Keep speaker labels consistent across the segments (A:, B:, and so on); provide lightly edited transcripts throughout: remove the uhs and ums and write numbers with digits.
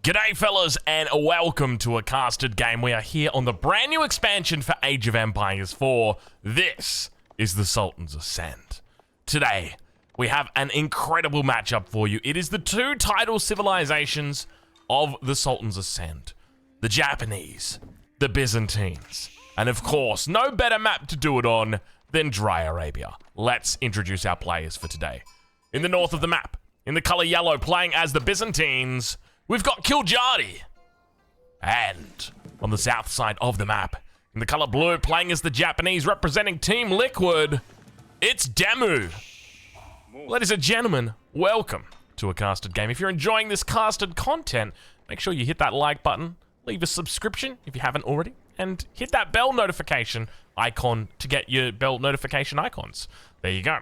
A: G'day fellas and welcome to a casted game. We are here on the brand new expansion for Age of Empires 4. This is the Sultan's Ascent. Today, we have an incredible matchup for you. It is the two title civilizations of the Sultan's Ascent. The Japanese, the Byzantines, and of course, no better map to do it on than Dry Arabia. Let's introduce our players for today. In the north of the map, in the color yellow, playing as the Byzantines, we've got Kiljari. And on the south side of the map, in the color blue, playing as the Japanese, representing Team Liquid, it's Demu. Ladies and gentlemen, welcome to a casted game. If you're enjoying this casted content, make sure you hit that like button, leave a subscription if you haven't already, and hit that bell notification icon to get your bell notification icons. There you go.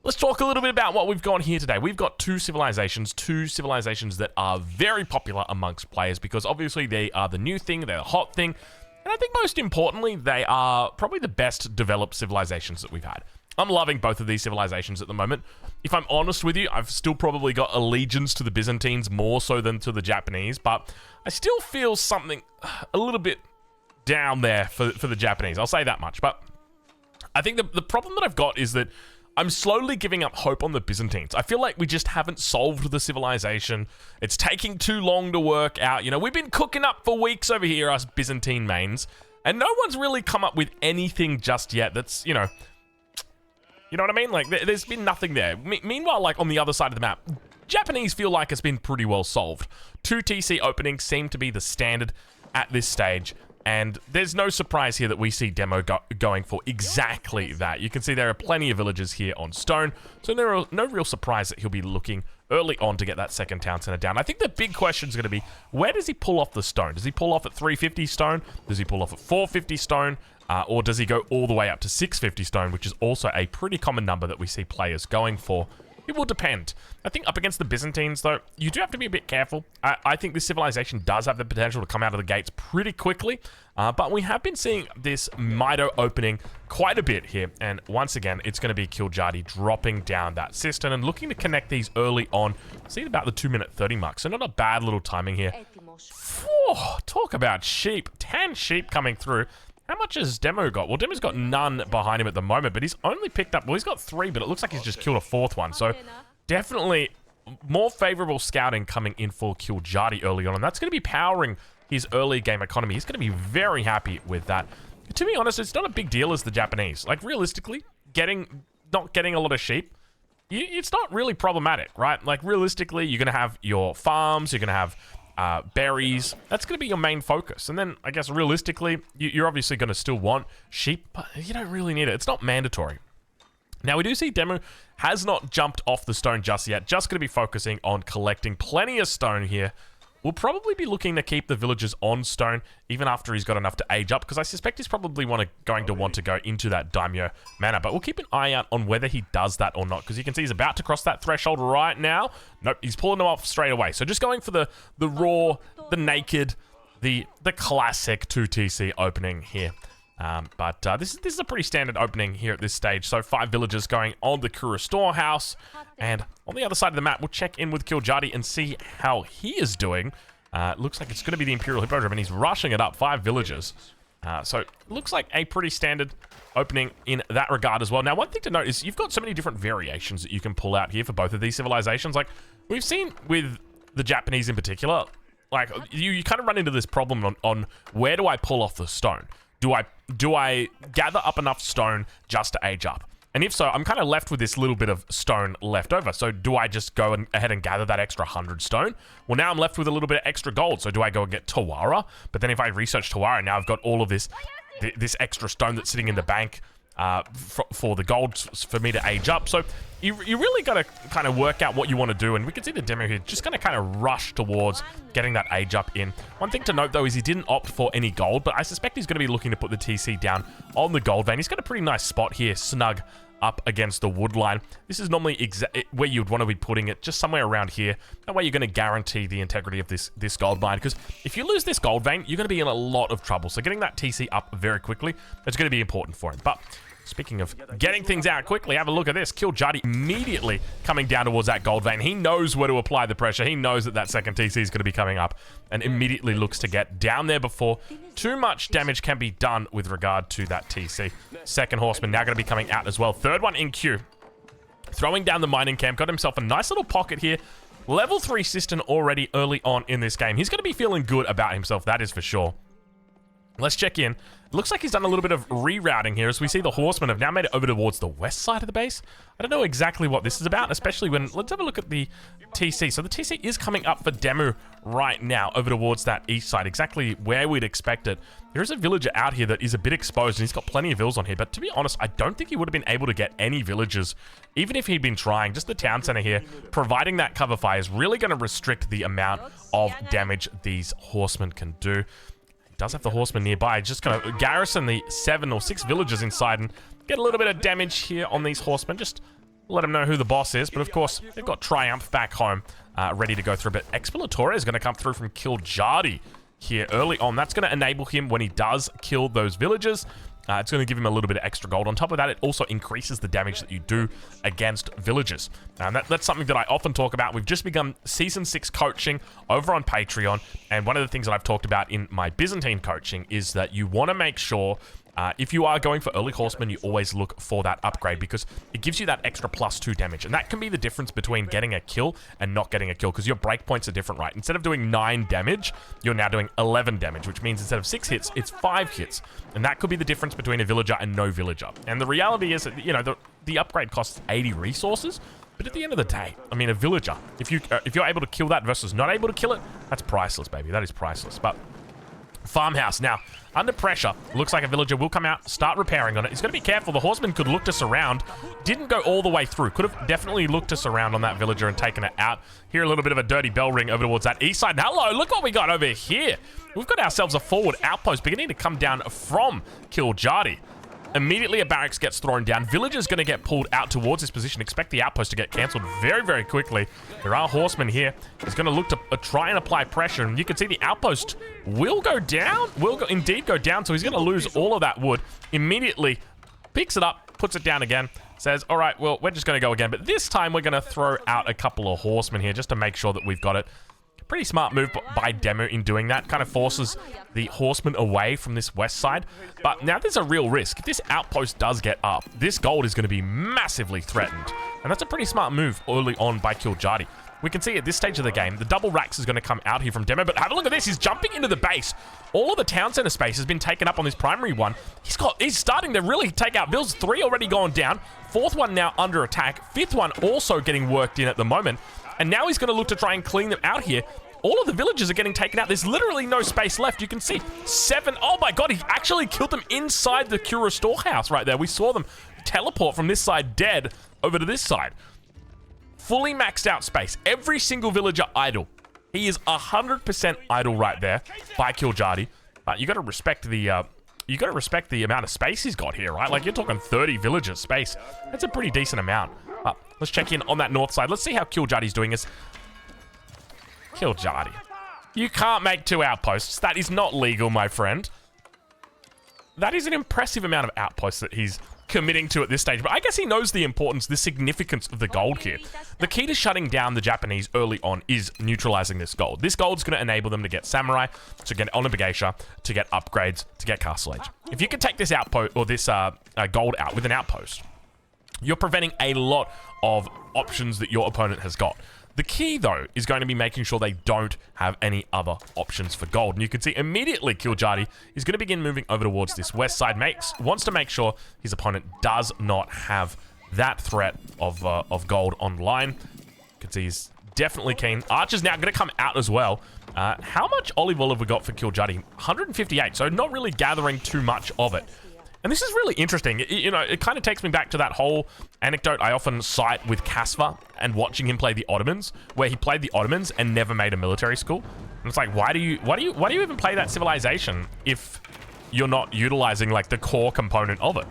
A: Let's talk a little bit about what we've got here today. We've got two civilizations that are very popular amongst players because obviously they are the new thing, they're the hot thing, and I think most importantly, they are probably the best developed civilizations that we've had. I'm loving both of these civilizations at the moment. If I'm honest with you, I've still probably got allegiance to the Byzantines more so than to the Japanese, but I still feel something a little bit down there for the Japanese. I'll say that much, but I think the problem that I've got is that I'm slowly giving up hope on the Byzantines. I feel like we just haven't solved the civilization. It's taking too long to work out. You know, we've been cooking up for weeks over here, us Byzantine mains, and no one's really come up with anything just yet that's, you know what I mean? Like, there's been nothing there. Meanwhile, like, on the other side of the map, Japanese feel like it's been pretty well solved. 2 TC openings seem to be the standard at this stage. And there's no surprise here that we see Demo going for exactly that. You can see there are plenty of villagers here on stone, so there are no real surprise that he'll be looking early on to get that second town center down. I think the big question is going to be, where does he pull off the stone? Does he pull off at 350 stone? Does he pull off at 450 stone? Or does he go all the way up to 650 stone, which is also a pretty common number that we see players going for? It will depend. I think up against the Byzantines, though, you do have to be a bit careful. I think this civilization does have the potential to come out of the gates pretty quickly, but we have been seeing this Mido opening quite a bit here, and once again, it's going to be Kiljari dropping down that cistern and looking to connect these early on. See about the 2-minute 30 mark, so not a bad little timing here. Whew, talk about sheep. 10 sheep coming through. How much has Demo got? Well, Demo's got none behind him at the moment, but he's only picked up... Well, he's got 3, but it looks like he's just killed a 4th one. So, definitely more favorable scouting coming in for Kiljari early on, and that's going to be powering his early game economy. He's going to be very happy with that. To be honest, it's not a big deal as the Japanese. Like, realistically, not getting a lot of sheep, it's not really problematic, right? Like, realistically, you're going to have your farms, you're going to have... berries. That's going to be your main focus. And then, I guess, realistically, you're obviously going to still want sheep, but you don't really need it. It's not mandatory. Now, we do see Demo has not jumped off the stone just yet. Just going to be focusing on collecting plenty of stone here. We'll probably be looking to keep the villagers on stone, even after he's got enough to age up, because I suspect he's probably going to want to go into that daimyo manner. But we'll keep an eye out on whether he does that or not, because you can see he's about to cross that threshold right now. Nope, he's pulling them off straight away. So just going for the raw, the naked, the classic 2 TC opening here. But this is a pretty standard opening here at this stage. So 5 villagers going on the Kura storehouse. And on the other side of the map, we'll check in with Kiljari and see how he is doing. Looks like it's going to be the Imperial Hippodrome, and he's rushing it up. 5 villagers. So it looks like a pretty standard opening in that regard as well. Now, one thing to note is you've got so many different variations that you can pull out here for both of these civilizations. Like, we've seen with the Japanese in particular, like, you kind of run into this problem on where do I pull off the stone? Do I gather up enough stone just to age up? And if so, I'm kind of left with this little bit of stone left over. So do I just go ahead and gather that extra 100 stone? Well, now I'm left with a little bit of extra gold. So do I go and get Tawara? But then if I research Tawara, now I've got all of this extra stone that's sitting in the bank for the gold for me to age up. So you really got to kind of work out what you want to do, and we can see the Demo here just going to kind of rush towards getting that age up in. One thing to note though is he didn't opt for any gold, but I suspect he's going to be looking to put the TC down on the gold vein. He's got a pretty nice spot here, snug up against the wood line. This is normally where you'd want to be putting it, just somewhere around here. That way you're going to guarantee the integrity of this gold mine, because if you lose this gold vein, you're going to be in a lot of trouble. So getting that TC up very quickly, it's going to be important for him. But Speaking of getting things out quickly, have a look at this. Kiljadi immediately coming down towards that gold vein. He knows where to apply the pressure. He knows that that second TC is going to be coming up and immediately looks to get down there before too much damage can be done with regard to that TC. Second horseman now going to be coming out as well. Third one in queue. Throwing down the mining camp. Got himself a nice little pocket here. Level 3 cistern already early on in this game. He's going to be feeling good about himself, that is for sure. Let's check in. Looks like he's done a little bit of rerouting here as we see the horsemen have now made it over towards the west side of the base. I don't know exactly what this is about, especially when... Let's have a look at the TC. So the TC is coming up for demo right now over towards that east side, exactly where we'd expect it. There is a villager out here that is a bit exposed, and he's got plenty of vills on here, but to be honest, I don't think he would have been able to get any villagers, even if he'd been trying. Just the town center here, providing that cover fire is really going to restrict the amount of damage these horsemen can do. Does have the horseman nearby. Just going to garrison the 7 or 6 villagers inside and get a little bit of damage here on these horsemen. Just let them know who the boss is. But of course, they've got Triumph back home ready to go through. But Expilatore is going to come through from Kiljadi here early on. That's going to enable him when he does kill those villagers. It's going to give him a little bit of extra gold. On top of that, it also increases the damage that you do against villagers. And that's something that I often talk about. We've just begun Season 6 coaching over on Patreon. And one of the things that I've talked about in my Byzantine coaching is that you want to make sure if you are going for early horsemen, you always look for that upgrade because it gives you that extra +2 damage. And that can be the difference between getting a kill and not getting a kill because your breakpoints are different, right? Instead of doing 9 damage, you're now doing 11 damage, which means instead of 6 hits, it's 5 hits. And that could be the difference between a villager and no villager. And the reality is that, you know, the upgrade costs 80 resources. But at the end of the day, I mean, a villager, if you're able to kill that versus not able to kill it, that's priceless, baby. That is priceless. But farmhouse now under pressure. Looks like a villager will come out, start repairing on it. He's got to be careful. The horseman could look to surround. Didn't go all the way through. Could have definitely looked to surround on that villager and taken it out. Here a little bit of a dirty bell ring over towards that east side. Hello, look what we got over here. We've got ourselves a forward outpost beginning to come down from Kiljadi. Immediately a barracks gets thrown down. Villagers going to get pulled out towards this position. Expect the outpost to get cancelled very, very quickly. There are horsemen here. He's going to look to try and apply pressure. And you can see the outpost will go down. Indeed go down. So he's going to lose all of that wood. Immediately picks it up, puts it down again. Says, all right, well, we're just going to go again. But this time we're going to throw out a couple of horsemen here just to make sure that we've got it. Pretty smart move by Demo in doing that. Kind of forces the horsemen away from this west side. But now there's a real risk. If this outpost does get up, this gold is going to be massively threatened. And that's a pretty smart move early on by Kiljadi. We can see at this stage of the game, the double racks is going to come out here from Demo. But have a look at this. He's jumping into the base. All of the town center space has been taken up on this primary one. He's starting to really take out bills. 3 already gone down. 4th one now under attack. 5th one also getting worked in at the moment. And now he's going to look to try and clean them out here. All of the villagers are getting taken out. There's literally no space left. You can see 7. Oh my god, he actually killed them inside the Cura storehouse right there. We saw them teleport from this side dead over to this side. Fully maxed out space. Every single villager idle. He is 100% idle right there by Kiljadi. But you got to respect the amount of space he's got here, right? Like you're talking 30 villagers space. That's a pretty decent amount. Let's check in on that north side. Let's see how Kiljadi's doing this. Kiljadi. You can't make 2 outposts. That is not legal, my friend. That is an impressive amount of outposts that he's committing to at this stage. But I guess he knows the importance, the significance of the gold here. The key to shutting down the Japanese early on is neutralizing this gold. This gold's going to enable them to get samurai, to get Olympic Geisha, to get upgrades, to get Castle Age. If you can take this outpost or this gold out with an outpost, you're preventing a lot of options that your opponent has got. The key, though, is going to be making sure they don't have any other options for gold. And you can see immediately Kiljadi is going to begin moving over towards this west side. Wants to make sure his opponent does not have that threat of gold online. You can see he's definitely keen. Archer's now going to come out as well. How much olive oil have we got for Kiljadi? 158, so not really gathering too much of it. And this is really interesting. You know, it kind of takes me back to that whole anecdote I often cite with Kasva and watching him play the Ottomans, where he played the Ottomans and never made a military school. And it's like, why do you even play that civilization if you're not utilizing like the core component of it?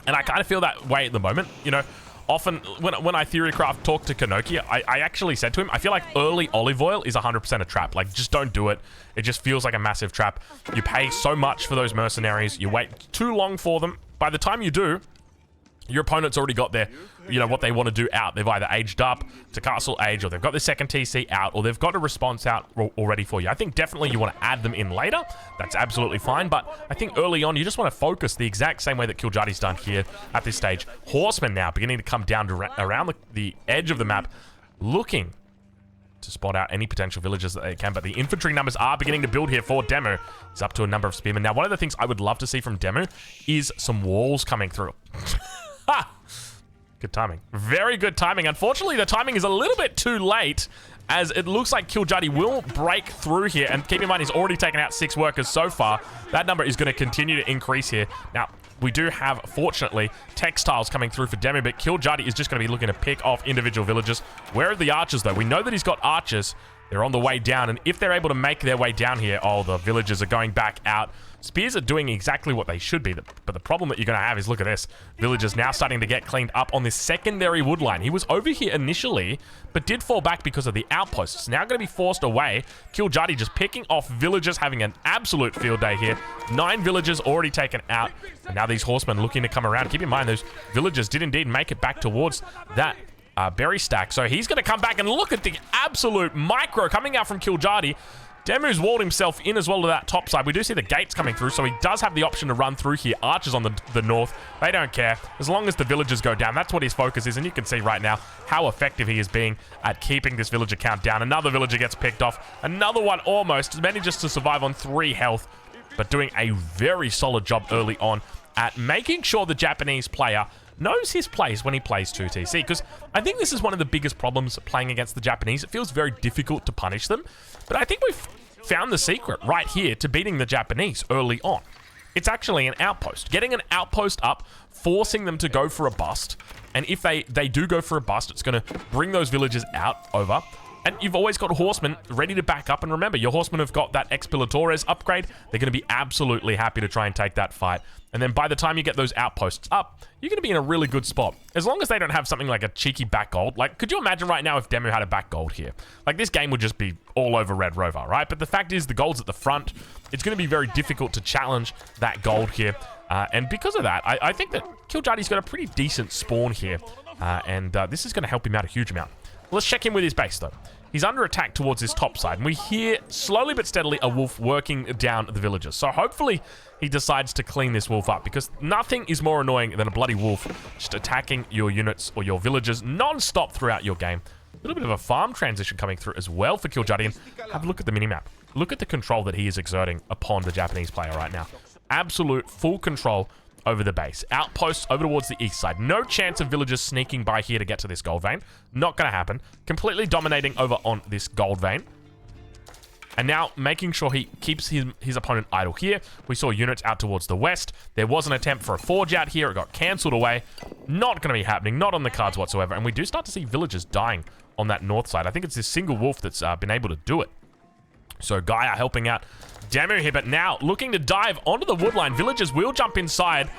A: And I kind of feel that way at the moment. You know, often when I theorycraft talk to Kanoki, I actually said to him, I feel like early olive oil is 100% a trap. Like, just don't do it. It just feels like a massive trap. You pay so much for those mercenaries. You wait too long for them. by the time you do, your opponent's already got their, what they want to do out. They've either aged up to castle age, or they've got their second TC out, or they've got a response out already for you. I think definitely you want to add them in later. That's absolutely fine, but I think early on, you just want to focus the exact same way that Killjadi's done here at this stage. Horsemen now beginning to come down to around the edge of the map, looking to spot out any potential villages that they can, but the infantry numbers are beginning to build here for Demu. He's up to a number of spearmen. Now, one of the things I would love to see from Demu is some walls coming through. Ha! Good timing. Very good timing. Unfortunately, the timing is a little bit too late, as it looks like Killjadi will break through here. And keep in mind, he's already taken out 6 workers so far. That number is going to continue to increase here. Now, we do have, fortunately, textiles coming through for Demu, but Killjadi is just going to be looking to pick off individual villages. Where are the archers, though? We know that he's got archers. They're on the way down, and if they're able to make their way down here, oh, the villagers are going back out. Spears are doing exactly what they should be, but the problem that you're going to have is, look at this. Villagers now starting to get cleaned up on this secondary wood line. He was over here initially, but did fall back because of the outposts. Now going to be forced away. Killjadi just picking off villagers, having an absolute field day here. 9 villagers already taken out, and now these horsemen looking to come around. Keep in mind, those villagers did indeed make it back towards that berry stack. So he's going to come back, and look at the absolute micro coming out from Killjadi. Demu's walled himself in as well to that top side. We do see the gates coming through, so he does have the option to run through here. Archers on the north, they don't care. As long as the villagers go down, that's what his focus is, and you can see right now how effective he is being at keeping this villager count down. Another villager gets picked off. Another one almost manages to survive on 3 health, but doing a very solid job early on at making sure the Japanese player knows his place when he plays 2TC, because I think this is one of the biggest problems playing against the Japanese. It feels very difficult to punish them, but I think we've found the secret right here to beating the Japanese early on. It's actually an outpost. Getting an outpost up, forcing them to go for a bust, and if they do go for a bust, it's going to bring those villagers over. And you've always got horsemen ready to back up. And remember, your horsemen have got that Expilatores upgrade. They're going to be absolutely happy to try and take that fight. And then by the time you get those outposts up, you're going to be in a really good spot. As long as they don't have something like a cheeky back gold. Like, could you imagine right now if Demu had a back gold here? Like, this game would just be all over Red Rover, right? But the fact is, the gold's at the front. It's going to be very difficult to challenge that gold here. And because of that, I think that Killjadi's got a pretty decent spawn here. This is going to help him out a huge amount. Let's check in with his base, though. He's under attack towards his top side, and we hear, slowly but steadily, a wolf working down the villagers. So hopefully he decides to clean this wolf up, because nothing is more annoying than a bloody wolf just attacking your units or your villagers non-stop throughout your game. A little bit of a farm transition coming through as well for Killjadi, and have a look at the minimap. Look at the control that he is exerting upon the Japanese player right now. Absolute full control over the base. Outposts over towards the east side. No chance of villagers sneaking by here to get to this gold vein. Not going to happen. Completely dominating over on this gold vein. And now making sure he keeps his opponent idle here. We saw units out towards the west. There was an attempt for a forge out here. It got cancelled away. Not going to be happening. Not on the cards whatsoever. And we do start to see villagers dying on that north side. I think it's this single wolf that's been able to do it. So Gaia helping out Demu here, but now looking to dive onto the woodline. Villagers will jump inside.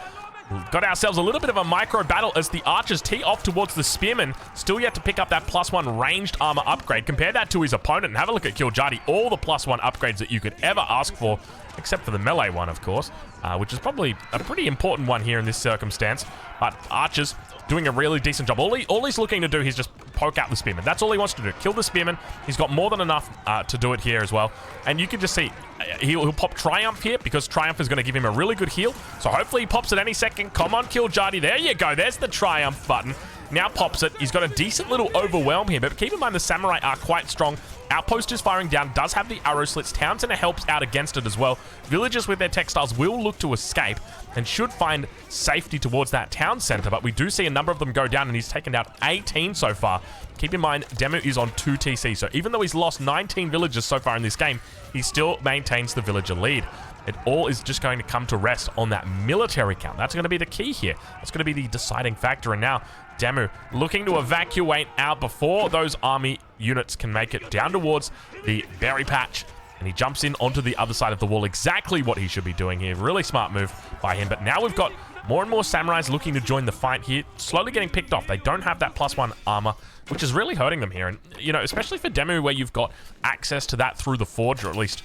A: We've got ourselves a little bit of a micro battle as the archers tee off towards the spearmen. Still yet to pick up that +1 ranged armor upgrade. Compare that to his opponent and have a look at Killjadi. All the +1 upgrades that you could ever ask for, except for the melee one, of course, which is probably a pretty important one here in this circumstance. But archers doing a really decent job. All he's looking to do is just poke out the spearmen. That's all he wants to do. Kill the spearmen. He's got more than enough to do it here as well. And you can just see he'll pop Triumph here, because Triumph is going to give him a really good heal. So hopefully he pops it any second. Come on, Killjadi. There you go. There's the Triumph button. Now pops it. He's got a decent little overwhelm here, but keep in mind the samurai are quite strong. Outpost is firing down, does have the arrow slits. Town Center helps out against it as well. Villagers with their textiles will look to escape and should find safety towards that town center, but we do see a number of them go down, and he's taken down 18 so far. Keep in mind, Demu is on 2 TC, so even though he's lost 19 villagers so far in this game, he still maintains the villager lead. It all is just going to come to rest on that military count. That's going to be the key here. That's going to be the deciding factor, and now Demu looking to evacuate out before those army units can make it down towards the berry patch. And he jumps in onto the other side of the wall. Exactly what he should be doing here. Really smart move by him. But now we've got more and more samurais looking to join the fight here. Slowly getting picked off. They don't have that +1 armor, which is really hurting them here. And, you know, especially for Demu, where you've got access to that through the forge, or at least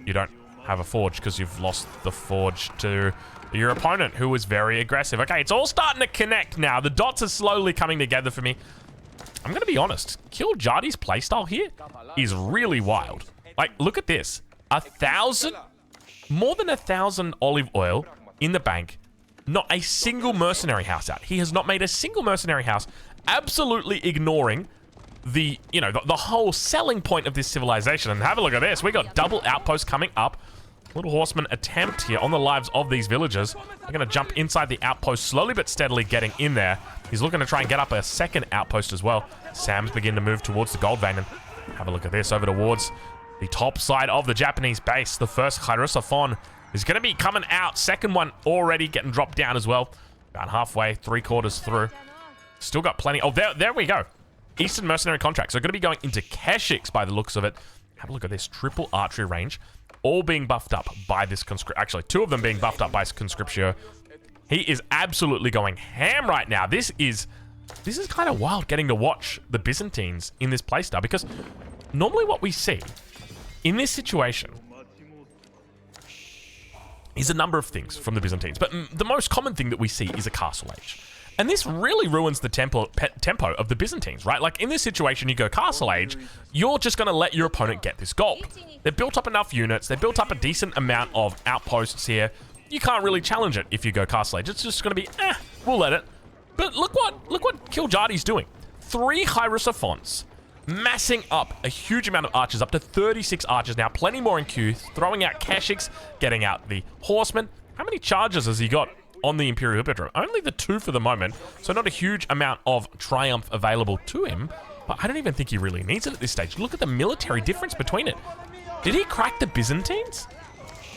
A: you don't have a forge because you've lost the forge to your opponent, who was very aggressive. Okay, it's all starting to connect now. The dots are slowly coming together for me. I'm going to be honest. Kiljadi's playstyle here is really wild. Like, look at this. 1,000, more than 1,000 olive oil in the bank. Not a single mercenary house out. He has not made a single mercenary house, absolutely ignoring the, you know, the whole selling point of this civilization. And have a look at this. We got double outposts coming up. Little horseman attempt here on the lives of these villagers. They're going to jump inside the outpost, slowly but steadily getting in there. He's looking to try and get up a second outpost as well. Sam's begin to move towards the gold vein. And have a look at this, over towards the top side of the Japanese base. The first Kairusaphon is going to be coming out. Second one already getting dropped down as well. About halfway, 3/4 through. Still got plenty. Oh, there we go. Eastern mercenary contracts are going to be going into Keshiks by the looks of it. Have a look at this. Triple archery range. All being buffed up by this conscript. Actually, 2 of them being buffed up by conscriptio. He is absolutely going ham right now. This is kind of wild getting to watch the Byzantines in this playstyle, because normally what we see in this situation is a number of things from the Byzantines, but the most common thing that we see is a castle age. And this really ruins the tempo of the Byzantines, right? Like, in this situation, you go castle age, you're just going to let your opponent get this gold. They've built up enough units. They've built up a decent amount of outposts here. You can't really challenge it if you go castle age. It's just going to be, we'll let it. But look what Kiljadi's doing. 3 Kairusaphons, massing up a huge amount of archers, up to 36 archers now. Plenty more in queue, throwing out Keshiks, getting out the horsemen. How many charges has he got on the Imperial Hippodrome? Only the 2 for the moment, so not a huge amount of triumph available to him, but I don't even think he really needs it at this stage. Look at the military difference between it. Did he crack the Byzantines?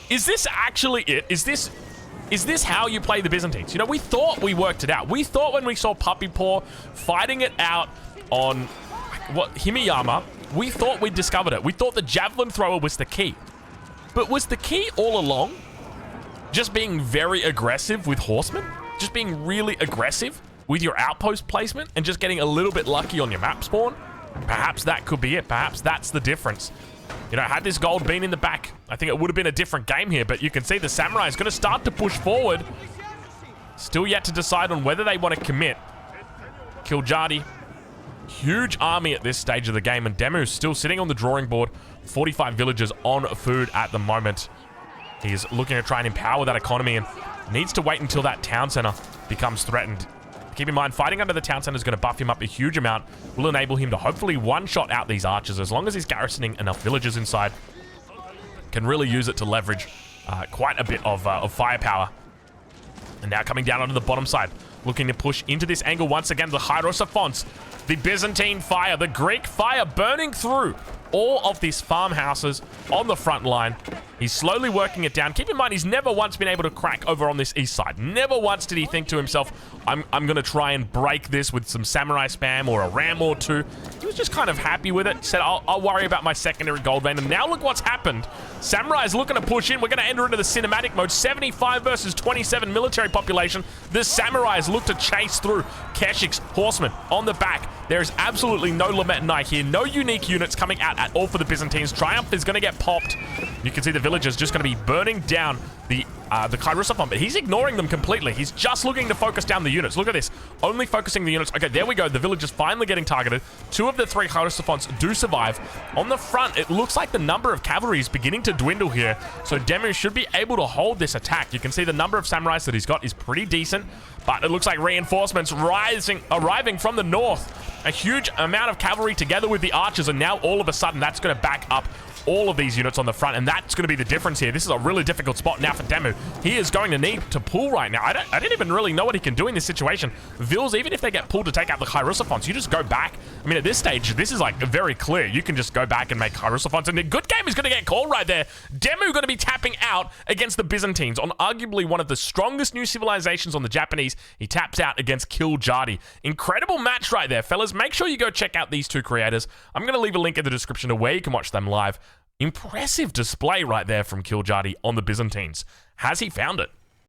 A: Is this actually it? Is this how you play the Byzantines? You know, we thought we worked it out. We thought when we saw Puppy Paw fighting it out on Himiyama, we thought we'd discovered it. We thought the javelin thrower was the key. But was the key all along just being very aggressive with horsemen? Just being really aggressive with your outpost placement and just getting a little bit lucky on your map spawn? Perhaps that could be it. Perhaps that's the difference. You know, had this gold been in the back, I think it would have been a different game here, but you can see the samurai is going to start to push forward. Still yet to decide on whether they want to commit. Kiljadi, huge army at this stage of the game, and Demu's still sitting on the drawing board. 45 villagers on food at the moment. He's looking to try and empower that economy and needs to wait until that town center becomes threatened. Keep in mind, fighting under the town center is going to buff him up a huge amount. Will enable him to hopefully one-shot out these archers as long as he's garrisoning enough villagers inside. Can really use it to leverage quite a bit of firepower. And now coming down onto the bottom side, looking to push into this angle once again. The Kairusaphons, the Byzantine fire, the Greek fire burning through all of these farmhouses on the front line. He's slowly working it down. Keep in mind, he's never once been able to crack over on this east side. Never once did he think to himself, I'm going to try and break this with some samurai spam or a ram or 2. He was just kind of happy with it. Said, I'll worry about my secondary gold vein. And now look what's happened. Samurai's looking to push in. We're going to enter into the cinematic mode. 75 versus 27 military population. The samurais look to chase through. Keshiks, horsemen on the back. There is absolutely no Lament here. No unique units coming out at all for the Byzantines. Triumph is going to get popped. You can see the villagers just going to be burning down the Kairusaphon, but he's ignoring them completely. He's just looking to focus down the units. Look at this. Only focusing the units. Okay, there we go. The villagers finally getting targeted. 2 of the 3 Kairusaphons do survive. On the front, it looks like the number of cavalry is beginning to dwindle here, so Demu should be able to hold this attack. You can see the number of samurais that he's got is pretty decent, but it looks like reinforcements arriving from the north. A huge amount of cavalry together with the archers, and now all of a sudden that's going to back up all of these units on the front, and that's going to be the difference here. This is a really difficult spot now for Demu. He is going to need to pull right now. I don't even really know what he can do in this situation. Vils, even if they get pulled to take out the Kairusaphons, you just go back. I mean, at this stage, this is like very clear. You can just go back and make Kairusaphons, and the good game is going to get called right there. Demu going to be tapping out against the Byzantines on arguably one of the strongest new civilizations on the Japanese. He taps out against Kiljadi. Incredible match right there, fellas. Make sure you go check out these 2 creators. I'm going to leave a link in the description to where you can watch them live. Impressive display right there from Kiljadi on the Byzantines. Has he found it?